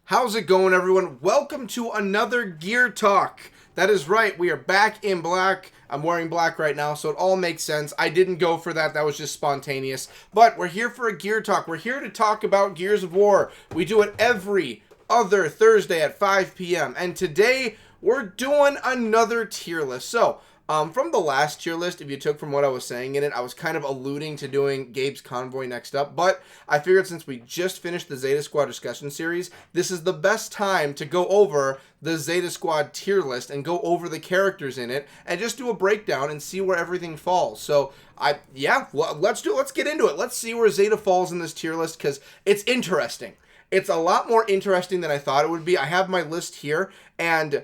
How's it going, everyone? Welcome to another Gear Talk. That is right, we are back in black. I'm wearing black right now, so it all makes sense. I didn't go for that, that was just spontaneous. But we're here for a Gear Talk. We're here to talk about Gears of War. We do it every other Thursday at 5 p.m. And today, we're doing another tier list. So, from the last tier list, if you took from what I was saying in it, I was kind of alluding to doing Gabe's Convoy next up, but I figured since we just finished the Zeta Squad discussion series, this is the best time to go over the Zeta Squad tier list and go over the characters in it and just do a breakdown and see where everything falls. So, let's get into it. Let's see where Zeta falls in this tier list because it's interesting. It's a lot more interesting than I thought it would be. I have my list here, and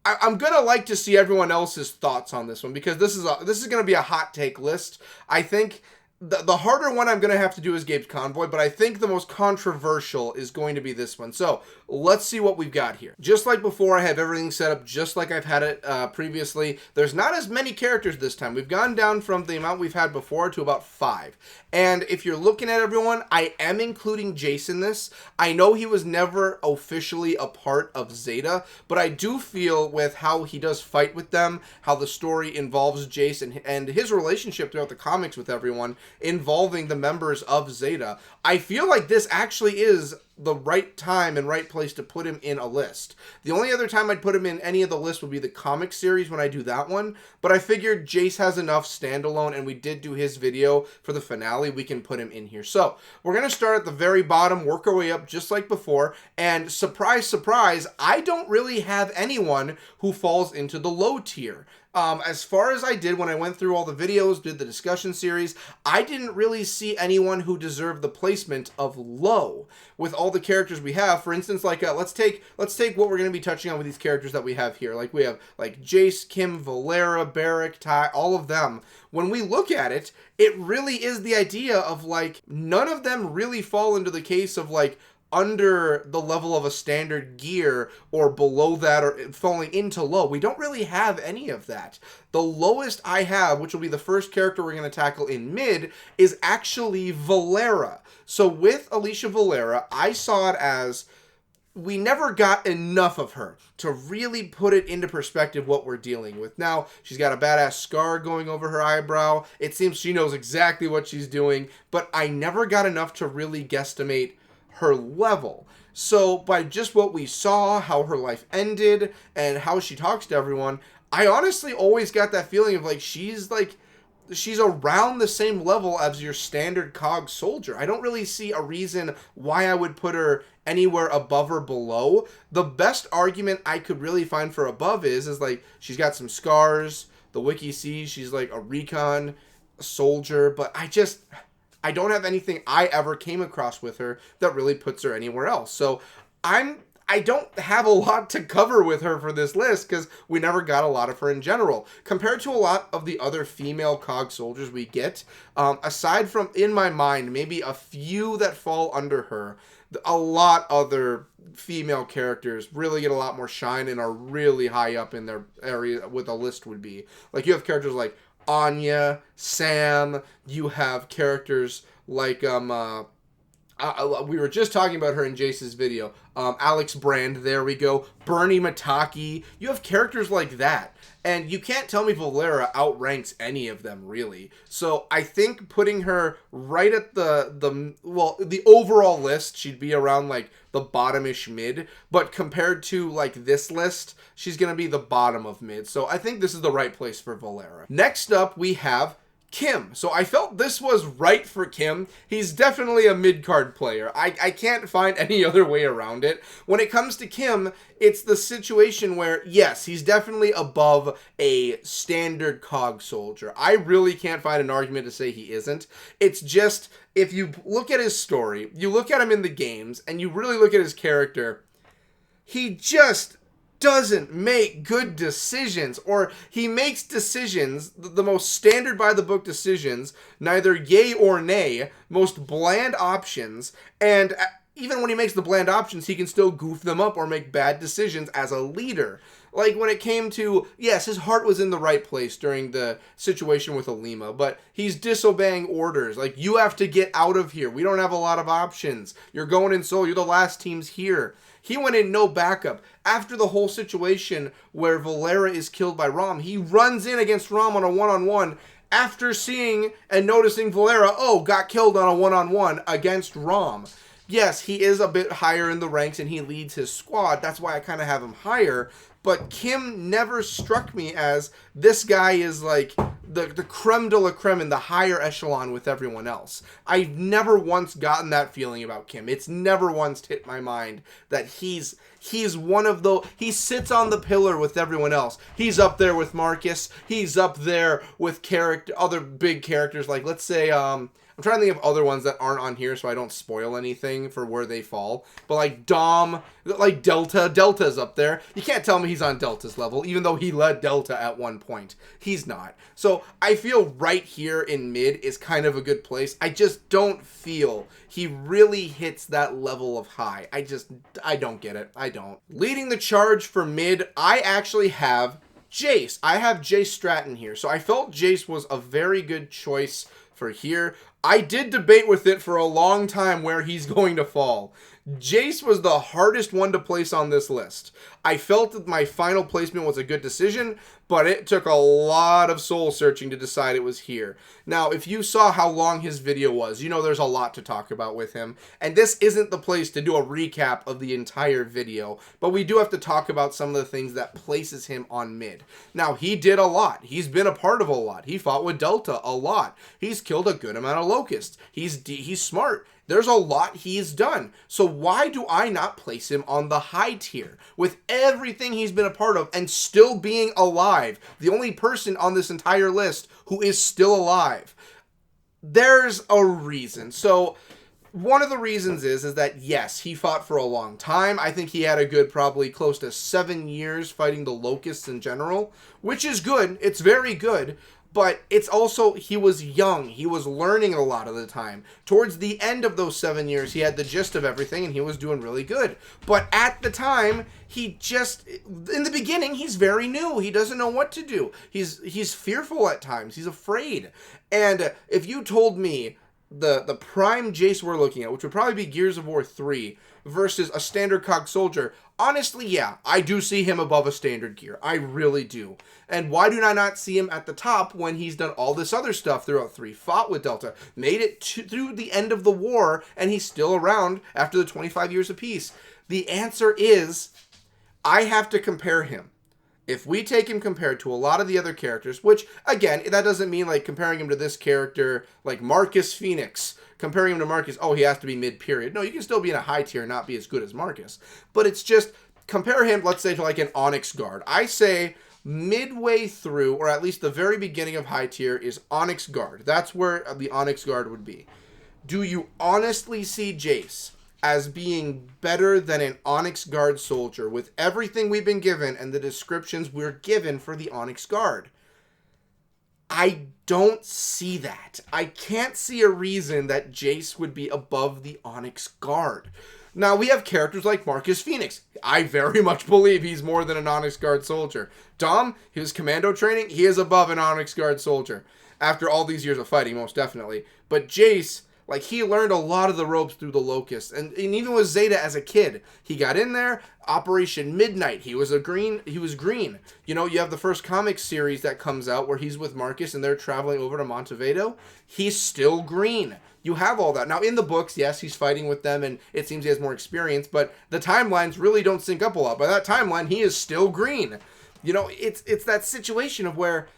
I'm gonna like to see everyone else's thoughts on this one because this is gonna be a hot take list. I think the harder one I'm gonna have to do is Gabe's Convoy, but I think the most controversial is going to be this one. So let's see what we've got here. Just like before, I have everything set up just like I've had it previously. There's not as many characters this time. We've gone down from the amount we've had before to about 5. And if you're looking at everyone, I am including Jace in this. I know he was never officially a part of Zeta, but I do feel with how he does fight with them, how the story involves Jace and his relationship throughout the comics with everyone involving the members of Zeta, I feel like this actually is the right time and right place to put him in a list. The only other time I'd put him in any of the lists would be the comic series when I do that one, but I figured Jace has enough standalone, and we did do his video for the finale, we can put him in here. So, we're going to start at the very bottom, work our way up just like before, and surprise, surprise, I don't really have anyone who falls into the low tier. As far as I did when I went through all the videos, did the discussion series, I didn't really see anyone who deserved the placement of low with all the characters we have. For instance, like let's take what we're going to be touching on with these characters that we have here. Like we have like Jace, Kim, Valera, Barrick, Ty, all of them. When we look at it, it really is the idea of like none of them really fall into the case of like under the level of a standard gear or below that or falling into low. We don't really have any of that. The lowest I have, which will be the first character we're going to tackle in mid, is actually Valera. So with Alicia Valera, I saw it as we never got enough of her to really put it into perspective what we're dealing with. Now, she's got a badass scar going over her eyebrow. It seems she knows exactly what she's doing, but I never got enough to really guesstimate her level. So by just what we saw, how her life ended, and how she talks to everyone, I honestly always got that feeling of like she's around the same level as your standard COG soldier. I don't really see a reason why I would put her anywhere above or below. The best argument I could really find for above is like she's got some scars. The wiki sees she's like a recon soldier, but I don't have anything I ever came across with her that really puts her anywhere else. So I don't have a lot to cover with her for this list because we never got a lot of her in general. Compared to a lot of the other female COG soldiers we get, aside from, in my mind, maybe a few that fall under her, a lot other female characters really get a lot more shine and are really high up in their area what the list would be. Like you have characters like Anya, Sam, you have characters like, we were just talking about her in Jace's video, Alex Brand, there we go, Bernie Mataki, you have characters like that, and you can't tell me Valera outranks any of them, really. So I think putting her right at the overall list, she'd be around, like, the bottom-ish mid, but compared to, like, this list, she's gonna be the bottom of mid. So I think this is the right place for Valera. Next up, we have Kim. So I felt this was right for Kim. He's definitely a mid-card player. I can't find any other way around it. When it comes to Kim, it's the situation where, yes, he's definitely above a standard COG soldier. I really can't find an argument to say he isn't. It's just, if you look at his story, you look at him in the games, and you really look at his character, he just doesn't make good decisions, or he makes decisions, the most standard by the book decisions, neither yay or nay, most bland options, and even when he makes the bland options, he can still goof them up or make bad decisions as a leader. Like when it came to, yes, his heart was in the right place during the situation with Alima, but he's disobeying orders. Like, you have to get out of here. We don't have a lot of options. You're going in solo. You're the last teams here. He went in no backup. After the whole situation where Valera is killed by Rom, he runs in against Rom on a one-on-one after seeing and noticing Valera, got killed on a one-on-one against Rom. Yes, he is a bit higher in the ranks and he leads his squad. That's why I kind of have him higher. But Kim never struck me as this guy is like the creme de la creme in the higher echelon with everyone else. I've never once gotten that feeling about Kim. It's never once hit my mind that he's one of the, he sits on the pillar with everyone else. He's up there with Marcus. He's up there with other big characters. Like, let's say, I'm trying to think of other ones that aren't on here so I don't spoil anything for where they fall. But like Dom, like Delta. Delta's up there. You can't tell me he's on Delta's level, even though he led Delta at one point. He's not. So I feel right here in mid is kind of a good place. I just don't feel he really hits that level of high. I don't get it. I don't. Leading the charge for mid, I actually have Jace. I have Jace Stratton here. So I felt Jace was a very good choice for here. I did debate with it for a long time where he's going to fall. Jace was the hardest one to place on this list. I felt that my final placement was a good decision, but it took a lot of soul searching to decide it was here. Now, if you saw how long his video was, you know there's a lot to talk about with him. And this isn't the place to do a recap of the entire video, but we do have to talk about some of the things that places him on mid. Now, he did a lot. He's been a part of a lot. He fought with Delta a lot. He's killed a good amount of Locusts. He's smart. There's a lot he's done. So why do I not place him on the high tier? With everything he's been a part of and still being alive, the only person on this entire list who is still alive. There's a reason. So one of the reasons is that, yes, he fought for a long time. I think he had a good probably close to 7 years fighting the Locusts in general, which is good. It's very good. But it's also, he was young. He was learning a lot of the time. Towards the end of those 7 years, he had the gist of everything, and he was doing really good. But at the time, in the beginning, he's very new. He doesn't know what to do. He's fearful at times. He's afraid. And if you told me the prime Jace we're looking at, which would probably be Gears of War 3, versus a standard cog soldier, honestly, yeah, I do see him above a standard gear. I really do. And why do I not see him at the top when he's done all this other stuff throughout 3, fought with Delta, made it through the end of the war, and he's still around after the 25 years of peace? The answer is, I have to compare him. If we take him compared to a lot of the other characters, which, again, that doesn't mean like comparing him to this character like Marcus Phoenix, comparing him to Marcus, he has to be mid-period. No, you can still be in a high tier and not be as good as Marcus. But it's just, compare him, let's say, to like an Onyx Guard. I say midway through, or at least the very beginning of high tier, is Onyx Guard. That's where the Onyx Guard would be. Do you honestly see Jace as being better than an Onyx Guard soldier with everything we've been given and the descriptions we're given for the Onyx Guard? I don't see that. I can't see a reason that Jace would be above the Onyx Guard. Now, we have characters like Marcus Phoenix. I very much believe he's more than an Onyx Guard soldier. Dom, his commando training, he is above an Onyx Guard soldier. After all these years of fighting, most definitely. But Jace, like, he learned a lot of the ropes through the Locusts. And even with Zeta as a kid, he got in there, Operation Midnight, he was green. You know, you have the first comic series that comes out where he's with Marcus and they're traveling over to Montevideo. He's still green. You have all that. Now, in the books, yes, he's fighting with them and it seems he has more experience, but the timelines really don't sync up a lot. By that timeline, he is still green. You know, it's that situation of where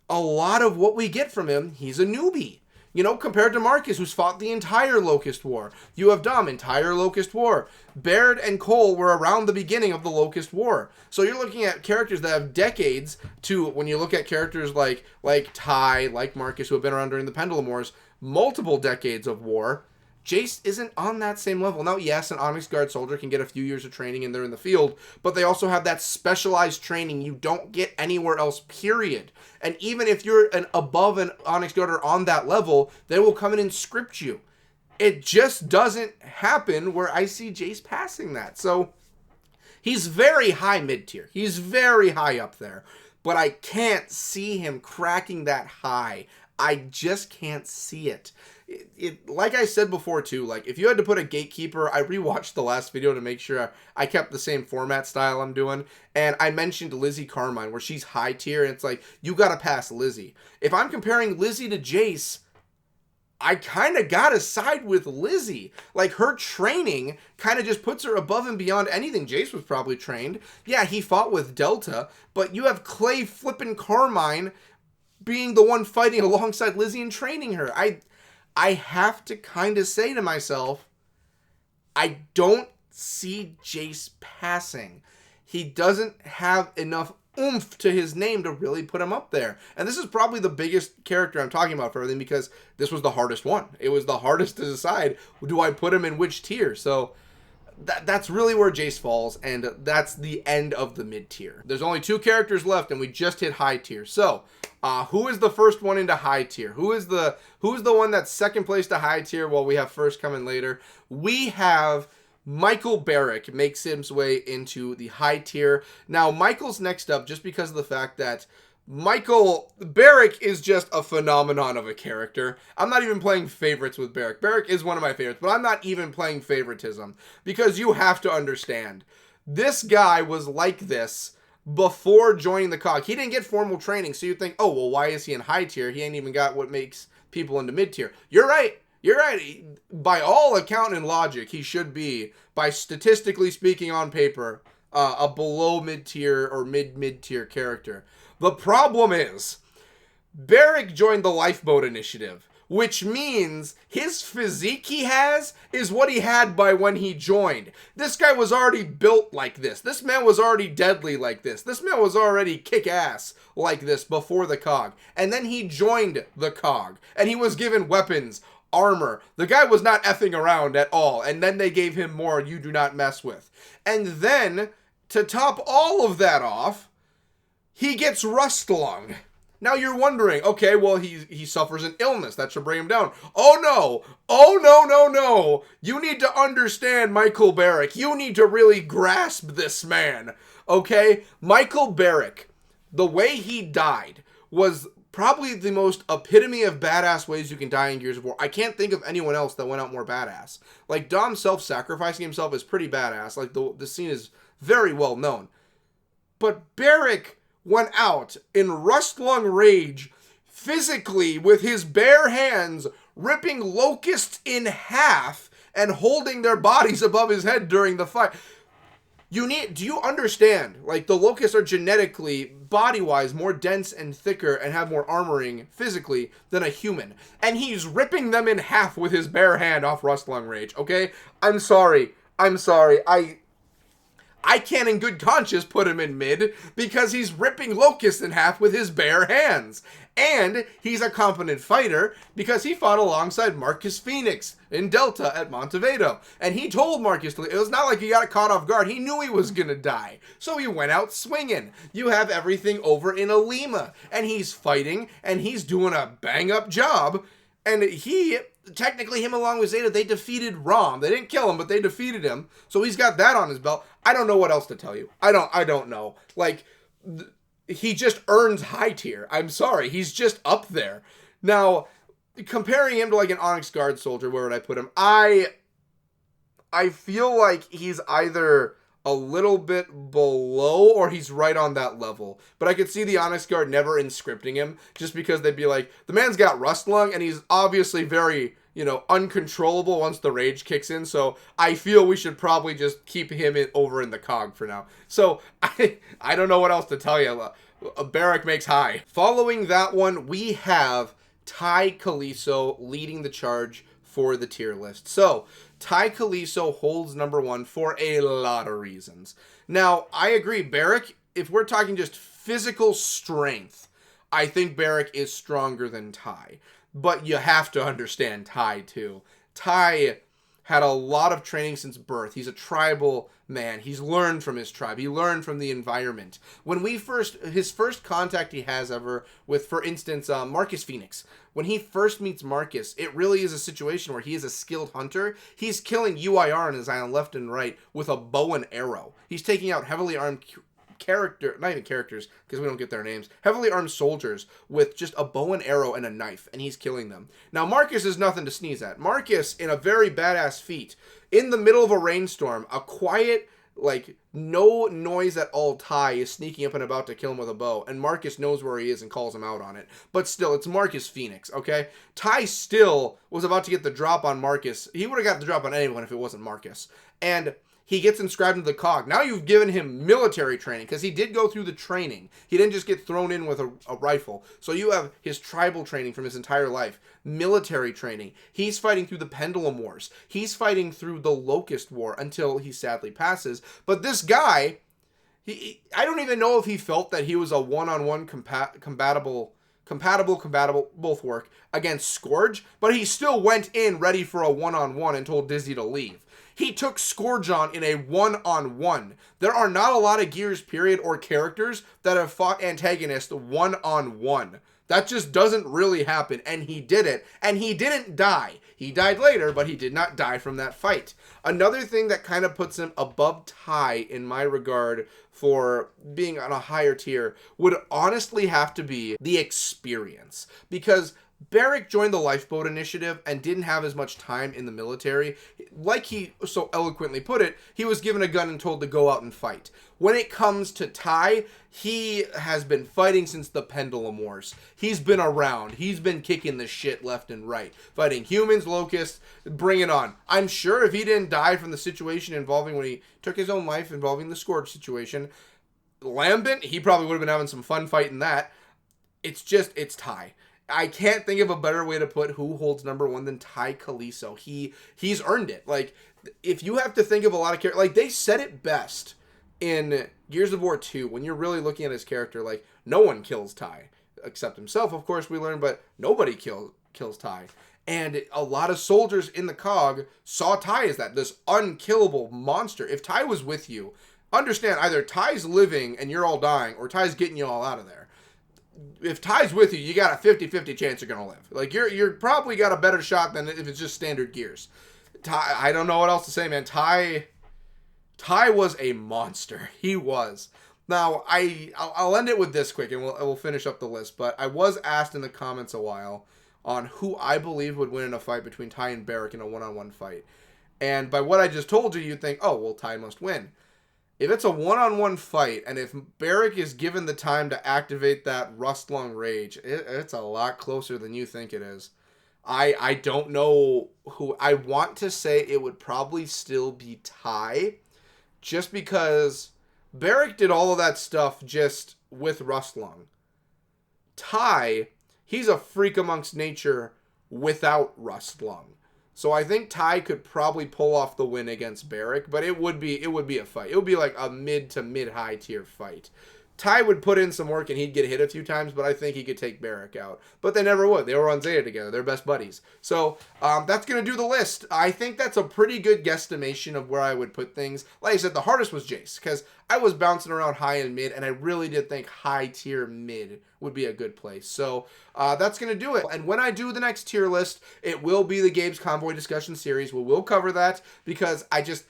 a lot of what we get from him, he's a newbie. You know, compared to Marcus, who's fought the entire Locust War. You have Dom, entire Locust War. Baird and Cole were around the beginning of the Locust War. So you're looking at characters that have decades to, when you look at characters like Ty, like Marcus, who have been around during the Pendulum Wars, multiple decades of war. Jace isn't on that same level. Now, yes, an Onyx Guard soldier can get a few years of training and they're in the field, but they also have that specialized training you don't get anywhere else, period. And even if you're above an Onyx Guard or on that level, they will come in and script you. it just doesn't happen where I see Jace passing that. So he's very high mid-tier. He's very high up there. But I can't see him cracking that high. I just can't see it. Like I said before too, like if you had to put a gatekeeper, I rewatched the last video to make sure I kept the same format style I'm doing, and I mentioned Lizzie Carmine where she's high tier, and it's like, you gotta pass Lizzie. If I'm comparing Lizzie to Jace, I kind of gotta side with Lizzie. Like, her training kind of just puts her above and beyond anything Jace was probably trained. Yeah, he fought with Delta, but you have Clay flippin' Carmine being the one fighting alongside Lizzie and training her. I have to kind of say to myself, I don't see Jace passing. He doesn't have enough oomph to his name to really put him up there. And this is probably the biggest character I'm talking about for everything, because this was the hardest one. It was the hardest to decide, do I put him in which tier? So that's really where Jace falls, and that's the end of the mid tier. There's only 2 characters left, and we just hit high tier. So who is the first one into high tier? Who's the one that's second place to high tier? Well, we have first coming later. We have Michael Barrick makes his way into the high tier. Now, Michael's next up just because of the fact that Michael Barrick is just a phenomenon of a character. I'm not even playing favorites with Barrick. Barrick is one of my favorites, but I'm not even playing favoritism, because you have to understand, this guy was like this before joining the COG. He didn't get formal training, so you think, oh, well, why is he in high tier? He ain't even got what makes people into mid tier. You're right. You're right. By all account and logic, he should be, by statistically speaking on paper, a below mid-tier or mid-tier character. The problem is, Barrick joined the Lifeboat Initiative, which means his physique he has is what he had by when he joined. This guy was already built like this. This man was already deadly like this. This man was already kick-ass like this before the COG. And then he joined the COG, and he was given weapons, armor. The guy was not effing around at all, and then they gave him more you do not mess with. And then, to top all of that off, he gets rust lung. Now you're wondering, okay, well, he suffers an illness that should bring him down. Oh no. You need to understand Michael Barrick. You need to really grasp this man, okay? Michael Barrick, the way he died was probably the most epitome of badass ways you can die in Gears of War. I can't think of anyone else that went out more badass. Like, Dom self-sacrificing himself is pretty badass. Like, the scene is very well known. But Barrick went out in rust-lung rage, physically, with his bare hands, ripping locusts in half and holding their bodies above his head during the fight. Do you understand? Like, the locusts are genetically, body-wise, more dense and thicker and have more armoring physically than a human. And he's ripping them in half with his bare hand off Rust-Lung Rage, okay? I'm sorry. I can't in good conscience put him in mid because he's ripping locusts in half with his bare hands. And he's a competent fighter because he fought alongside Marcus Phoenix in Delta at Montevideo. And he told Marcus, it was not like he got caught off guard. He knew he was going to die. So he went out swinging. You have everything over in Alima. And he's fighting and he's doing a bang-up job. And technically him along with Zeta, they defeated Rom. They didn't kill him, but they defeated him. So he's got that on his belt. I don't know what else to tell you. I don't know. Like, he just earns high tier. I'm sorry. He's just up there. Now, comparing him to like an Onyx Guard soldier, where would I put him? I feel like he's either a little bit below or he's right on that level. But I could see the Onyx Guard never inscripting him just because they'd be like, the man's got rust lung and he's obviously very, uncontrollable once the rage kicks in. So I feel we should probably just keep him over in the COG for now. So I don't know what else to tell you. Barrick makes high. Following that one, we have Ty Kaliso leading the charge for the tier list. So Ty Kaliso holds number 1 for a lot of reasons. Now, I agree, Barrick, if we're talking just physical strength, I think Barrick is stronger than Ty. But you have to understand Ty, too. Ty had a lot of training since birth. He's a tribal man. He's learned from his tribe. He learned from the environment. When his first contact he has ever with, for instance, Marcus Phoenix. When he first meets Marcus, it really is a situation where he is a skilled hunter. He's killing UIR on his island left and right with a bow and arrow. He's taking out heavily armed not even characters, because we don't get their names, heavily armed soldiers with just a bow and arrow and a knife, and he's killing them. Now, Marcus is nothing to sneeze at. Marcus, in a very badass feat, in the middle of a rainstorm, a quiet, like, no noise at all Ty is sneaking up and about to kill him with a bow, and Marcus knows where he is and calls him out on it. But still, it's Marcus Phoenix, okay? Ty still was about to get the drop on Marcus. He would have got the drop on anyone if it wasn't Marcus. And he gets inscribed into the cog. Now you've given him military training, because he did go through the training. He didn't just get thrown in with a rifle. So you have his tribal training from his entire life. Military training. He's fighting through the Pendulum Wars. He's fighting through the Locust War until he sadly passes. But this guy, I don't even know if he felt that he was a one-on-one compatible, both work, against Scourge, but he still went in ready for a one-on-one and told Dizzy to leave. He took Scourge on in a one-on-one. There are not a lot of Gears, period, or characters that have fought antagonists one-on-one. That just doesn't really happen, and he did it, and he didn't die. He died later, but he did not die from that fight. Another thing that kind of puts him above Ty in my regard for being on a higher tier would honestly have to be the experience, because Barrick joined the Lifeboat Initiative and didn't have as much time in the military. Like he so eloquently put it, he was given a gun and told to go out and fight. When it comes to Ty, he has been fighting since the Pendulum Wars. He's been around. He's been kicking the shit left and right. Fighting humans, locusts, bring it on. I'm sure if he didn't die from the situation involving when he took his own life involving the Scourge situation, Lambent, he probably would have been having some fun fighting that. It's Ty. I can't think of a better way to put who holds number one than Ty Kaliso. He's earned it. Like, if you have to think of a lot of characters, like, they said it best in Gears of War 2, when you're really looking at his character, like, no one kills Ty. Except himself, of course, we learned, but nobody kills Ty. And a lot of soldiers in the COG saw Ty as this unkillable monster. If Ty was with you, understand, either Ty's living and you're all dying, or Ty's getting you all out of there. If Ty's with you, you got a 50-50 chance you're going to live. Like, you're probably got a better shot than if it's just standard Gears. Ty, I don't know what else to say, man. Ty was a monster. He was. Now, I'll end it with this quick, and we'll finish up the list. But I was asked in the comments a while on who I believe would win in a fight between Ty and Barrick in a one-on-one fight. And by what I just told you, you'd think, oh, well, Ty must win. If it's a one-on-one fight, and if Barrick is given the time to activate that Rustlung Rage, it's a lot closer than you think it is. I don't know who. I want to say it would probably still be Ty, just because Barrick did all of that stuff just with Rustlung. Ty, he's a freak amongst nature without Rustlung. So I think Ty could probably pull off the win against Barrick, but it would be a fight. It would be like a mid to mid-high tier fight. Ty would put in some work and he'd get hit a few times, but I think he could take Barrick out. But they never would. They were on Zeta together. They're best buddies. So that's going to do the list. I think that's a pretty good guesstimation of where I would put things. Like I said, the hardest was Jace, because I was bouncing around high and mid, and I really did think high tier mid would be a good place. So that's going to do it. And when I do the next tier list, it will be the Gabe's Convoy discussion series. We will cover that, because I just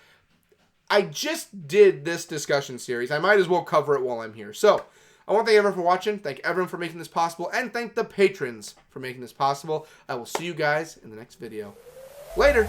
did this discussion series. I might as well cover it while I'm here. So, I want to thank everyone for watching, thank everyone for making this possible, and thank the patrons for making this possible. I will see you guys in the next video. Later!